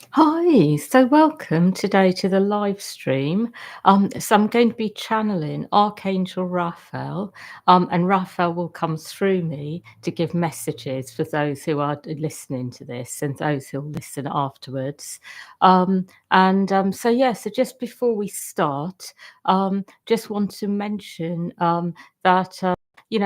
Hi, so welcome today to the live stream. So I'm going to be channeling Archangel Raphael, and Raphael will come through me to give messages for those who are listening to this and those who will listen afterwards. So just before we start, just want to mention that.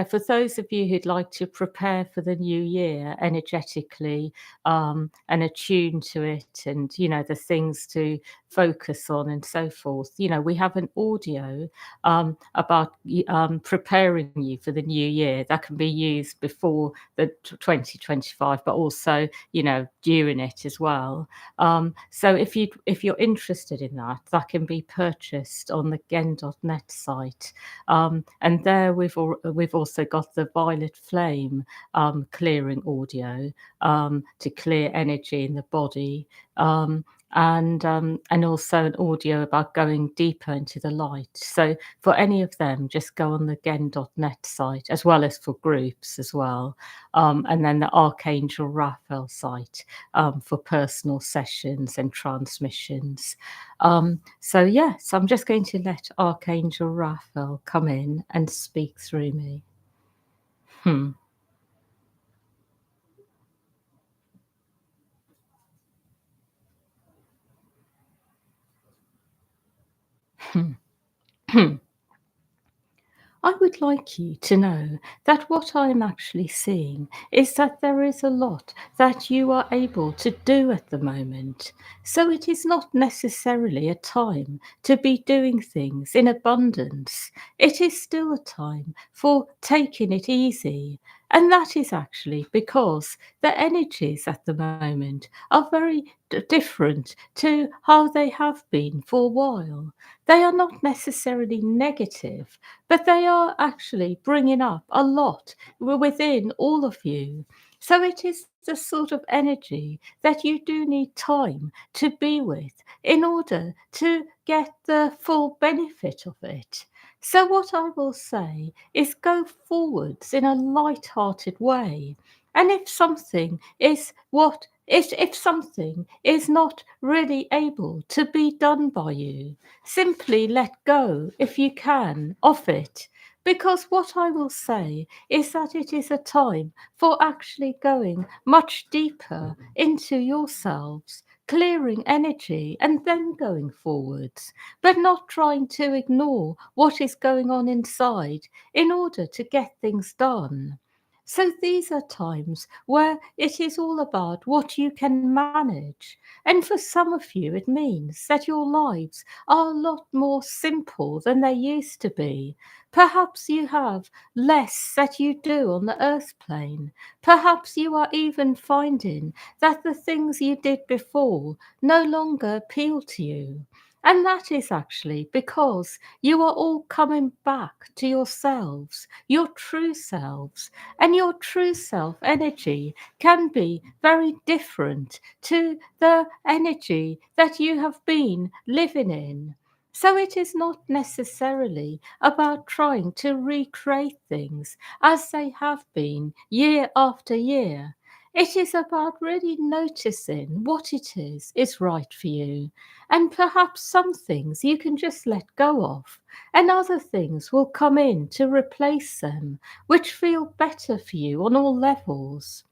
For those of you who'd like to prepare for the new year energetically, and attune to it and the things to focus on and so forth, we have an audio about preparing you for the new year that can be used before the 2025, but also during it as well. So if you're interested in that can be purchased on the gen.net site. And there we've also got the violet flame clearing audio to clear energy in the body, and also an audio about going deeper into the light. So for any of them, just go on the gen.net site, as well as for groups as well, and then the Archangel Raphael site for personal sessions and transmissions. So I'm just going to let Archangel Raphael come in and speak through me. Hmm. I would like you to know that what I'm actually seeing is that there is a lot that you are able to do at the moment. So it is not necessarily a time to be doing things in abundance. It is still a time for taking it easy. And that is actually because the energies at the moment are very different to how they have been for a while. They are not necessarily negative, but they are actually bringing up a lot within all of you. So it is the sort of energy that you do need time to be with in order to get the full benefit of it. So, what I will say is go forwards in a light-hearted way. And if something is not really able to be done by you, simply let go, if you can, of it. Because what I will say is that it is a time for actually going much deeper into yourselves, clearing energy, and then going forwards, but not trying to ignore what is going on inside in order to get things done. So these are times where it is all about what you can manage. And for some of you, it means that your lives are a lot more simple than they used to be. Perhaps you have less that you do on the earth plane. Perhaps you are even finding that the things you did before no longer appeal to you. And that is actually because you are all coming back to yourselves, your true selves, and your true self energy can be very different to the energy that you have been living in. So it is not necessarily about trying to recreate things as they have been year after year. It is about really noticing what it is right for you. And perhaps some things you can just let go of, and other things will come in to replace them, which feel better for you on all levels.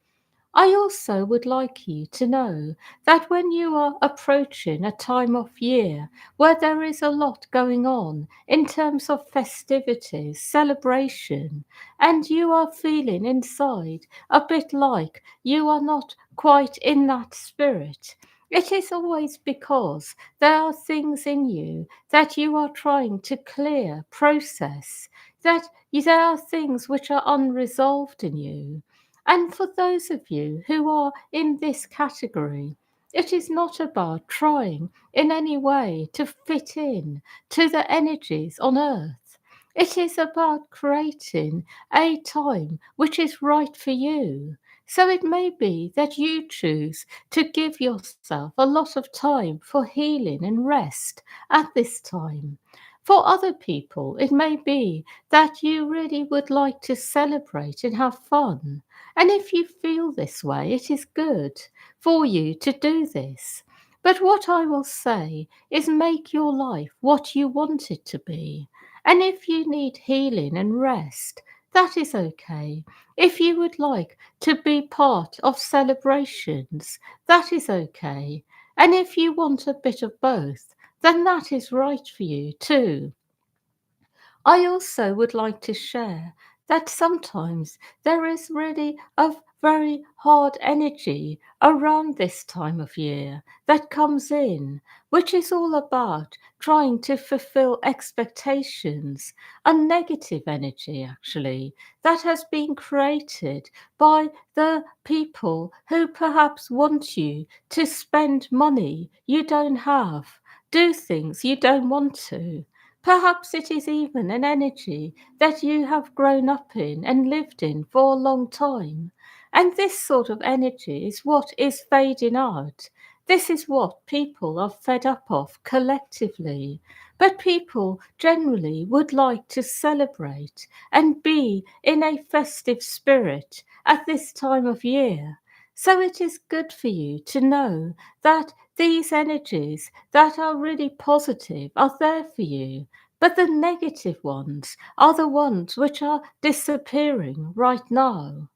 I also would like you to know that when you are approaching a time of year where there is a lot going on in terms of festivities, celebration, and you are feeling inside a bit like you are not quite in that spirit, it is always because there are things in you that you are trying to clear, process, that there are things which are unresolved in you. And for those of you who are in this category, it is not about trying in any way to fit in to the energies on earth. It is about creating a time which is right for you. So it may be that you choose to give yourself a lot of time for healing and rest at this time. For other people, it may be that you really would like to celebrate and have fun. And if you feel this way, it is good for you to do this. But what I will say is make your life what you want it to be. And if you need healing and rest, that is okay. If you would like to be part of celebrations, that is okay. And if you want a bit of both, then that is right for you too. I also would like to share that sometimes there is really a very hard energy around this time of year that comes in, which is all about trying to fulfill expectations, a negative energy actually that has been created by the people who perhaps want you to spend money you don't have, do things you don't want to. Perhaps it is even an energy that you have grown up in and lived in for a long time. And this sort of energy is what is fading out. This is what people are fed up of collectively. But people generally would like to celebrate and be in a festive spirit at this time of year. So it is good for you to know that these energies that are really positive are there for you, but the negative ones are the ones which are disappearing right now.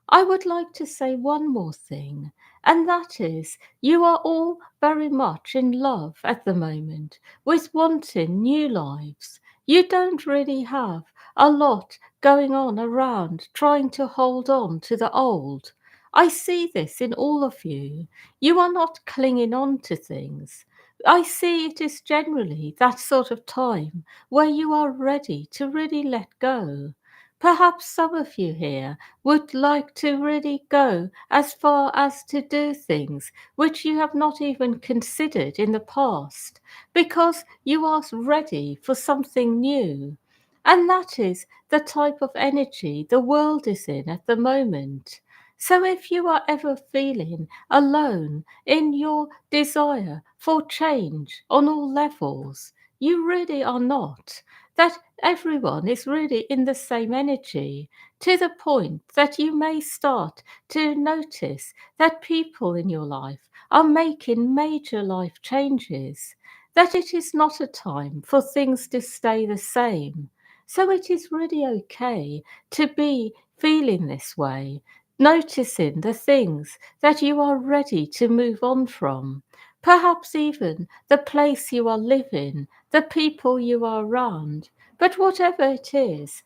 I would like to say one more thing, and that is you are all very much in love at the moment with wanting new lives. You don't really have a lot going on around trying to hold on to the old. I see this in all of you. You are not clinging on to things. I see it is generally that sort of time where you are ready to really let go. Perhaps some of you here would like to really go as far as to do things which you have not even considered in the past because you are ready for something new. And that is the type of energy the world is in at the moment. So if you are ever feeling alone in your desire for change on all levels, you really are not. That everyone is really in the same energy to the point that you may start to notice that people in your life are making major life changes, that it is not a time for things to stay the same. So it is really okay to be feeling this way, noticing the things that you are ready to move on from. Perhaps even the place you are living, the people you are around. But whatever it is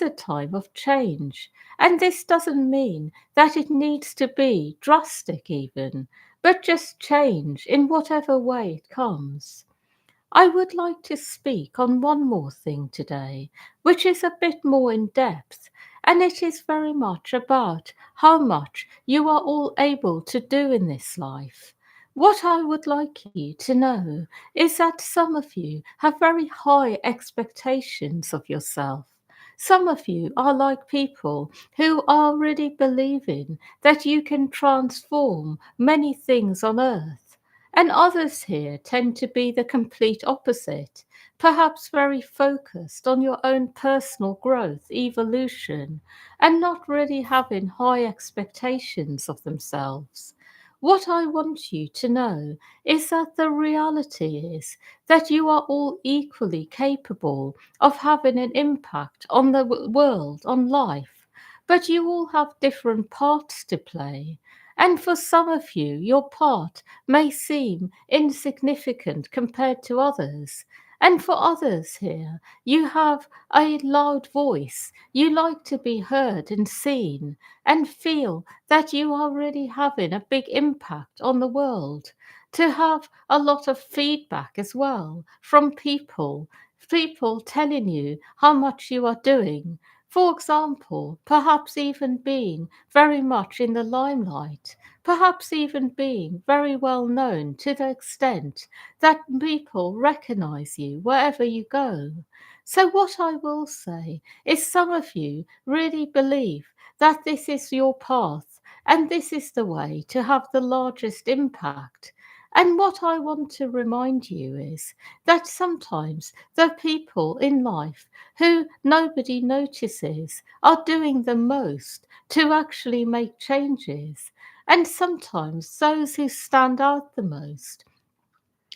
a time of change. And this doesn't mean that it needs to be drastic, even, but just change in whatever way it comes. I would like to speak on one more thing today, which is a bit more in depth, and it is very much about how much you are all able to do in this life. What I would like you to know is that some of you have very high expectations of yourself. Some of you are like people who are really believing that you can transform many things on earth. And others here tend to be the complete opposite, perhaps very focused on your own personal growth, evolution, and not really having high expectations of themselves. What I want you to know is that the reality is that you are all equally capable of having an impact on the world, on life, but you all have different parts to play. And for some of you, your part may seem insignificant compared to others. And for others here, you have a loud voice. You like to be heard and seen and feel that you are really having a big impact on the world. To have a lot of feedback as well from people telling you how much you are doing. For example, perhaps even being very much in the limelight, perhaps even being very well known to the extent that people recognize you wherever you go. So, what I will say is, some of you really believe that this is your path and this is the way to have the largest impact. And what I want to remind you is that sometimes the people in life who nobody notices are doing the most to actually make changes. And sometimes those who stand out the most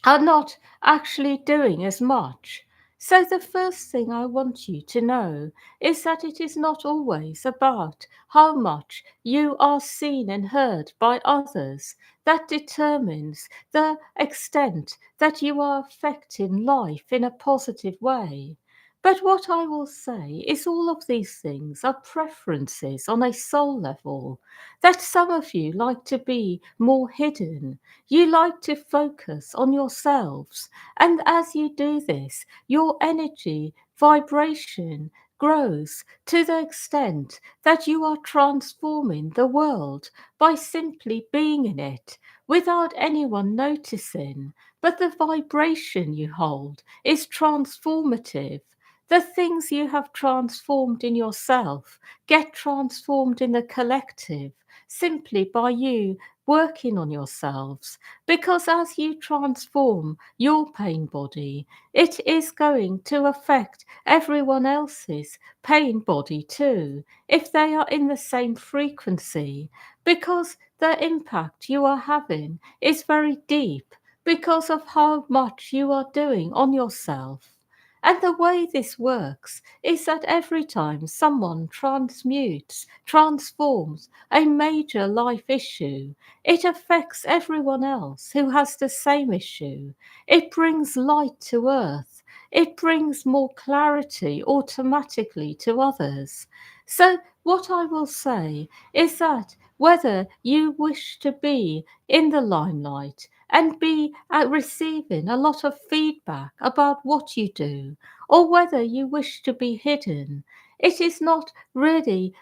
are not actually doing as much. So, the first thing I want you to know is that it is not always about how much you are seen and heard by others that determines the extent that you are affecting life in a positive way. But what I will say is all of these things are preferences on a soul level. That some of you like to be more hidden, you like to focus on yourselves, and as you do this, your energy, vibration grows to the extent that you are transforming the world by simply being in it without anyone noticing. But the vibration you hold is transformative. The things you have transformed in yourself get transformed in the collective simply by you working on yourselves, because as you transform your pain body, it is going to affect everyone else's pain body too, if they are in the same frequency, because the impact you are having is very deep because of how much you are doing on yourself. And the way this works is that every time someone transmutes, transforms a major life issue, it affects everyone else who has the same issue. It brings light to earth. It brings more clarity automatically to others. So, what I will say is that whether you wish to be in the limelight and be receiving a lot of feedback about what you do, or whether you wish to be hidden, it is not really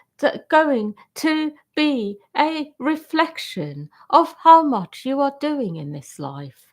going to be a reflection of how much you are doing in this life.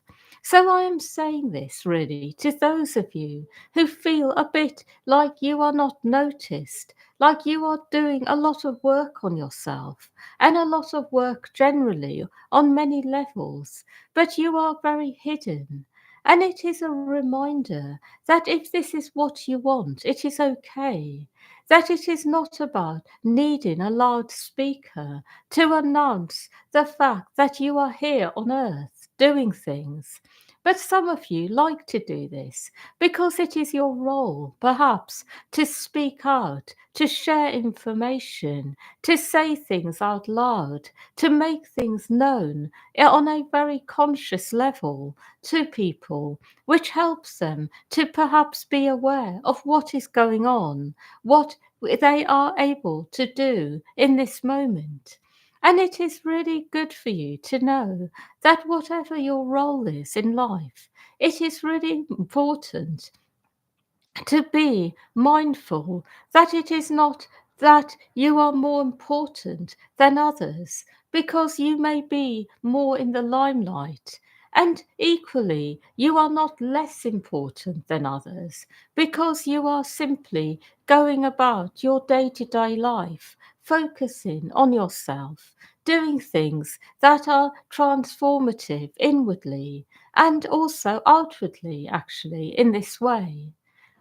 So I am saying this really to those of you who feel a bit like you are not noticed, like you are doing a lot of work on yourself and a lot of work generally on many levels, but you are very hidden. And it is a reminder that if this is what you want, it is okay. That it is not about needing a loudspeaker to announce the fact that you are here on earth doing things. But some of you like to do this because it is your role, perhaps, to speak out, to share information, to say things out loud, to make things known on a very conscious level to people, which helps them to perhaps be aware of what is going on, what they are able to do in this moment. And it is really good for you to know that whatever your role is in life, it is really important to be mindful that it is not that you are more important than others because you may be more in the limelight. And equally, you are not less important than others because you are simply going about your day to day life, focusing on yourself, doing things that are transformative inwardly and also outwardly, actually, in this way.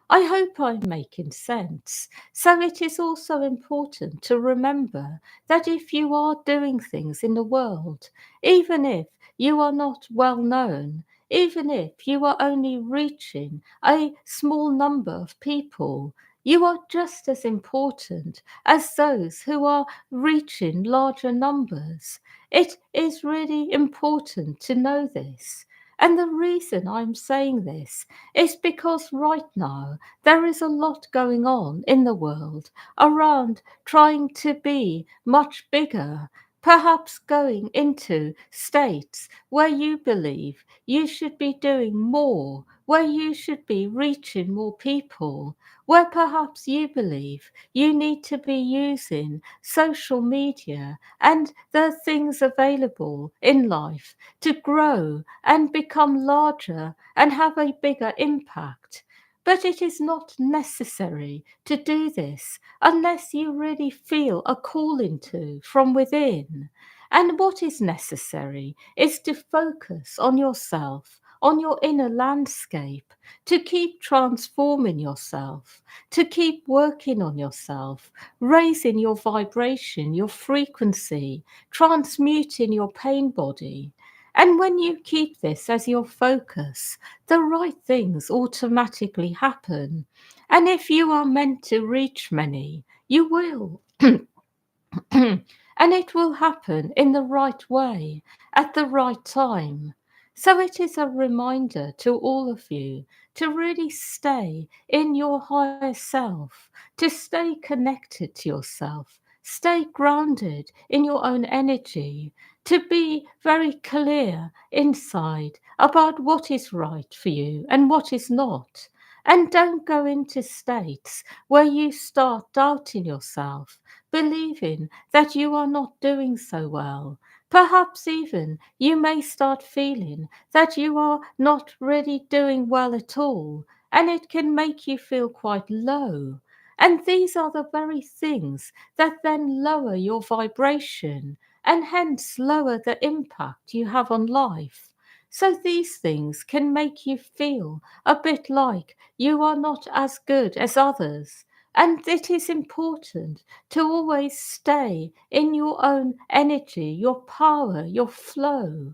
I hope I'm making sense. So it is also important to remember that if you are doing things in the world, even if you are not well known, even if you are only reaching a small number of people, you are just as important as those who are reaching larger numbers. It is really important to know this. And the reason I'm saying this is because right now there is a lot going on in the world around trying to be much bigger, perhaps going into states where you believe you should be doing more, where you should be reaching more people, where perhaps you believe you need to be using social media and the things available in life to grow and become larger and have a bigger impact. But it is not necessary to do this unless you really feel a calling to from within. And what is necessary is to focus on yourself, on your inner landscape, to keep transforming yourself, to keep working on yourself, raising your vibration, your frequency, transmuting your pain body. And when you keep this as your focus, the right things automatically happen. And if you are meant to reach many, you will. And it will happen in the right way at the right time. So it is a reminder to all of you to really stay in your higher self, to stay connected to yourself, stay grounded in your own energy, to be very clear inside about what is right for you and what is not. And don't go into states where you start doubting yourself, believing that you are not doing so well. Perhaps even you may start feeling that you are not really doing well at all, and it can make you feel quite low. And these are the very things that then lower your vibration and hence lower the impact you have on life. So these things can make you feel a bit like you are not as good as others. And it is important to always stay in your own energy, your power, your flow.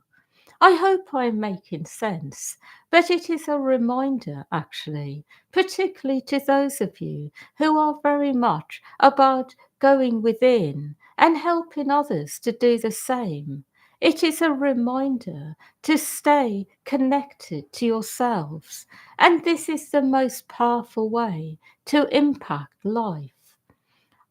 I hope I'm making sense, but it is a reminder, actually, particularly to those of you who are very much about going within and helping others to do the same. It is a reminder to stay connected to yourselves, and this is the most powerful way to impact life.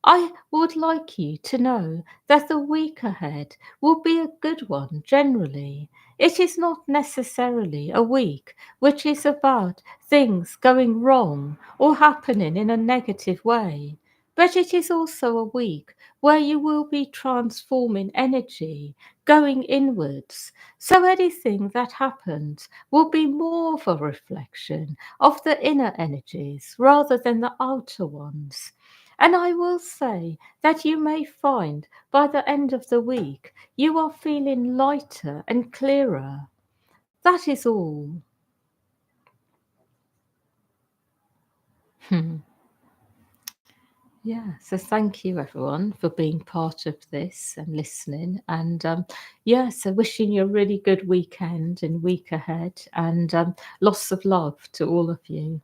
I would like you to know that the week ahead will be a good one generally. It is not necessarily a week which is about things going wrong or happening in a negative way, but it is also a week where you will be transforming energy, going inwards. So anything that happens will be more of a reflection of the inner energies rather than the outer ones. And I will say that you may find by the end of the week you are feeling lighter and clearer. That is all. Hmm. Yeah, so thank you everyone for being part of this and listening. And yeah, so wishing you a really good weekend and week ahead, and lots of love to all of you.